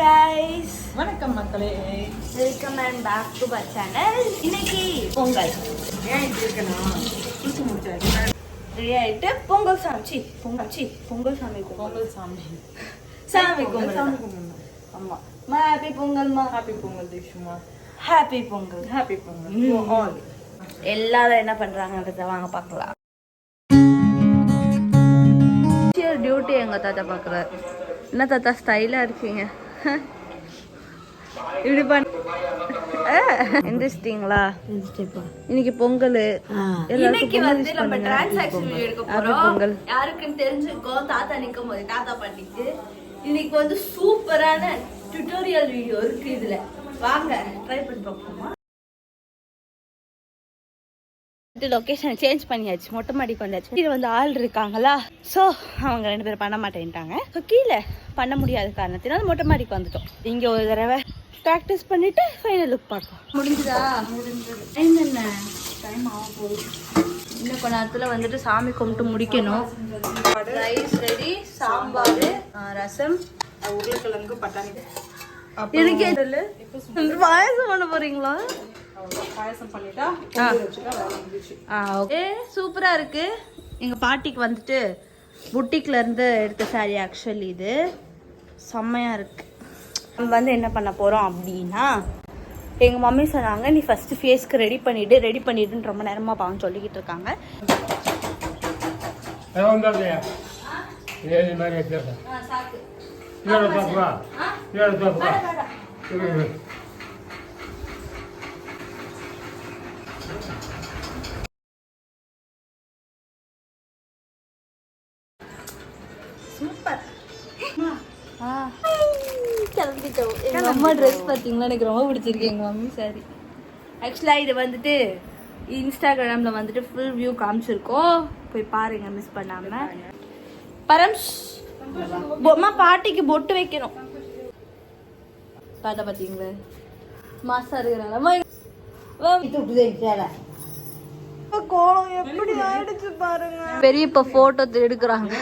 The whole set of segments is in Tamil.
guys. வணக்கம் மக்களே. Welcome and back to my channel. இன்னைக்கு பொங்கல். ஏன் இப்படி இருக்கணும்? குளிச்சு முடிச்சாச்சு. ரெடி ஆயிட்டு பொங்கல் சாமி கும்பிடணும். ஆமா. ஹாப்பி பொங்கல்மா. ஹாப்பி பொங்கல் தேஷுமா. Happy Pongal. Happy Pongal. You all. எல்லாரும் என்ன பண்றாங்கன்றத வாங்க பார்க்கலாம். டியூட்டி எங்க தாத்தா பாக்குறாரு. என்ன தாத்தா ஸ்டைலா இருக்கீங்க? இப்படி பண்ண இன்ட்ரெஸ்டிங்களா? இன்னைக்கு பொங்கல். இன்னைக்கு வந்து நம்ம டிரான்சாக்ஷன் வீடியோ எடுக்க போறோம். பொங்கல் யாருக்குன்னு தெரிஞ்சுக்கோ. தாத்தா நிக்கும் போது தாத்தா பண்ணிட்டு இன்னைக்கு வந்து சூப்பரான டியூட்டோரியல் வீடியோ இருக்கு இதுல. வாங்க ட்ரை பண்ணி பார்ப்போமா? லொகேஷன் சேஞ்ச் பண்ணியாச்சு. மொட்டை மாடிக்கு வந்தாச்சு. கீழே வந்து ஆள் இருக்காங்களா, ஸோ அவங்க 2 பேரும் பண்ண மாட்டேன்ட்டாங்க. ஸோ கீழே பண்ண முடியாத காரணத்தினால மொட்டை மாடிக்கு வந்துட்டோம். இங்கே ஒரு தடவை ப்ராக்டிஸ் பண்ணிட்டு ஃபைனல் லுக் பார்க்கலாம். முடிஞ்சுதா? முடிஞ்சது. டைம் என்ன? டைம் ஆக போகுது. இன்னும் கொஞ்ச நேரத்தில் வந்துட்டு சாமி கும்பிட்டு முடிக்கணும். ரைஸ் ரெடி, சாம்பார், ரசம், உருளைக்கிழங்கு, பட்டாணி. எனக்கு பாயசம் பண்ண போறீங்களா? பாயசம் பண்ணிட்டா ஓகே, சூப்பரா இருக்கு. எங்க பாட்டிக்கு வந்துட்டு புட்டிக்ல இருந்து எடுத்த சாரி. ஆக்சுவலி இது செம்மையா இருக்கு. நம்ம வந்து என்ன பண்ண போறோம் அப்படின்னா, எங்க மம்மி சொன்னாங்க நீ ஃபர்ஸ்ட் ஃபேஸ்க்கு ரெடி பண்ணிடுன்னு ரொம்ப நேரமா பாவம் சொல்லிக்கிட்டு இருக்காங்க. சூப்பர். கிளம்பிட்டோம். எங்கள் அம்மா ட்ரெஸ் பார்த்தீங்களா, எனக்கு ரொம்ப பிடிச்சிருக்கு. எங்கள் மம்மி சாரி. ஆக்சுவலாக இது வந்துட்டு இன்ஸ்டாகிராமில் வந்துட்டு ஃபுல் வியூ காமிச்சிருக்கோம். போய் பாருங்க மிஸ் பண்ணாமல். பரம்ஸ் அம்மா பாட்டிக்கு பொட்டு வைக்கணும். பார்த்தா பார்த்தீங்களா மாசா இருக்கிறாங்க. கோலம் எப்படி ஆயிடுச்சு பாருங்க. பெரிய இப்ப போட்டோ எடுக்கிறாங்க.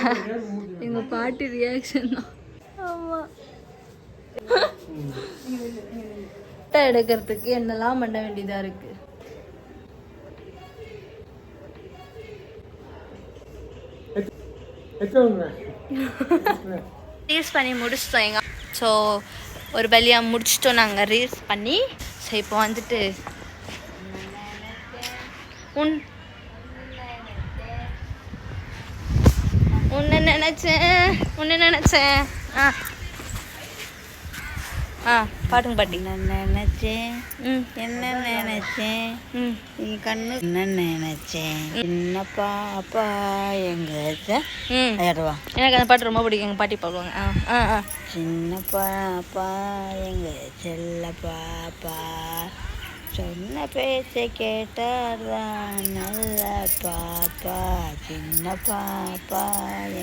எங்க பாட்டி ரியாக்ஷன் தான். ஆமா, எடுக்கிறதுக்கு என்னெல்லாம் பண்ண வேண்டியதா இருக்கு. ரீல்ஸ் பண்ணி முடிச்சிட்டோம் எங்க. ஸோ ஒரு வழியாக முடிச்சிட்டோம் நாங்கள் ரீல்ஸ் பண்ணி. ஸோ இப்போ வந்துட்டு உன்னை நினைச்சேன். பாட்டுங்க பாட்டி. நினைச்சேன் என்ன நினைச்சேன் நீ கண்ணு என்ன நினைச்சேன் சின்ன பாப்பா எங்க எனக்கு அந்த பாட்டு ரொம்ப பிடிக்கும். எங்கள் பாட்டி பாடுவாங்க. சின்ன பாப்பா எங்க செல்ல பாப்பா சொன்ன பேச்சை கேட்டாதான் நல்ல பாப்பா சின்ன பாப்பா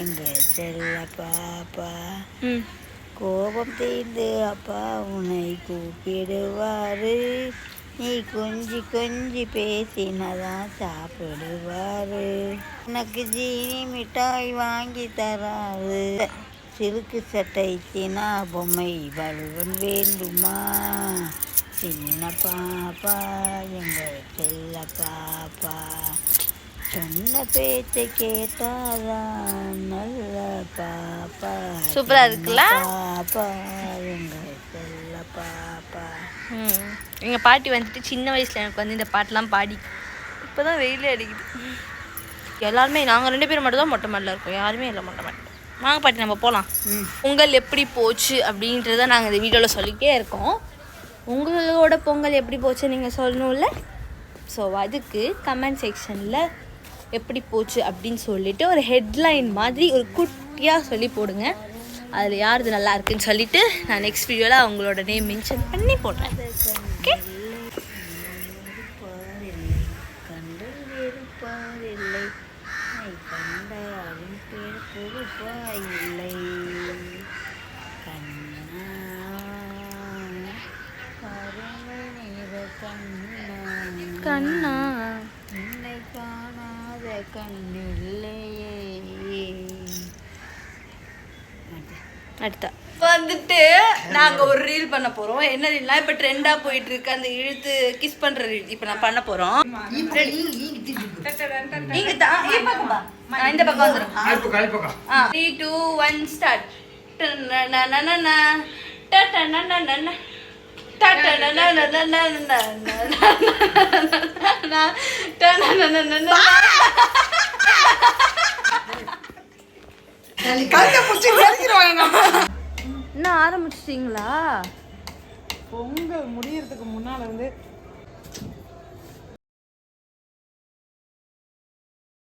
எங்க செல்ல பாப்பா கோபம் தீர்ந்து அப்பா உன்னை கூப்பிடுவாரு நீ கொஞ்சி கொஞ்சி பேசினதான் சாப்பிடுவாரு எனக்கு ஜீனி மிட்டாய் வாங்கி தராரு சிறுக்கு சட்டைத்தினா பொம்மை வலுவன் வேண்டுமா சின்ன பாப்பா எங்க செல்ல பாப்பா சொன்ன பேச்சை கேட்டாதான் நல்ல பாப்பா சூப்பரா இருக்குல்ல பாப்பா எங்க செல்ல பாப்பா. எங்கள் பாட்டி வந்துட்டு சின்ன வயசில் எனக்கு வந்து இந்த பாட்டெலாம் பாடி இப்போ தான் வெயிலே அடிக்குது. எல்லாருமே நாங்கள் 2 பேரும் மட்டும் தான் மொட்டை மாடல இருக்கோம். யாருமே இல்லை மொட்டை மாடல. வாங்க பாட்டி நம்ம போகலாம். பொங்கல் எப்படி போச்சு அப்படின்றத நாங்கள் இந்த வீடியோவில் சொல்லிக்கிட்டே இருக்கோம். உங்களோட பொங்கல் எப்படி போச்சு நீங்கள் சொல்லணும்ல. ஸோ அதுக்கு கமெண்ட் செக்ஷனில் எப்படி போச்சு அப்படின்னு சொல்லிட்டு ஒரு ஹெட்லைன் மாதிரி ஒரு குட்டியாக சொல்லி போடுங்க. அதில் யாருது நல்லா இருக்குன்னு சொல்லிட்டு நான் நெக்ஸ்ட் வீடியோவில் அவங்களோட நேம் மென்ஷன் பண்ணி போடுறேன். ஓகே. கண்ணா என்னை காணாத கண்ணில்லையே. அடுத்தா வந்துட்டு நாங்க ஒரு ரீல் பண்ண போறோம். என்ன ரீல்னா இப்ப ட்ரெண்டா போயிட்டு இருக்கு அந்த இழுத்து கிஸ் பண்ற ரீல் இப்ப நான் பண்ண போறோம். நீங்க இந்த பக்கம் வந்துரும். 3 2 1 ஸ்டார்ட். என்ன ஆரம்பிச்சிட்டீங்களா? பொங்கல் முடியறதுக்கு முன்னால வந்து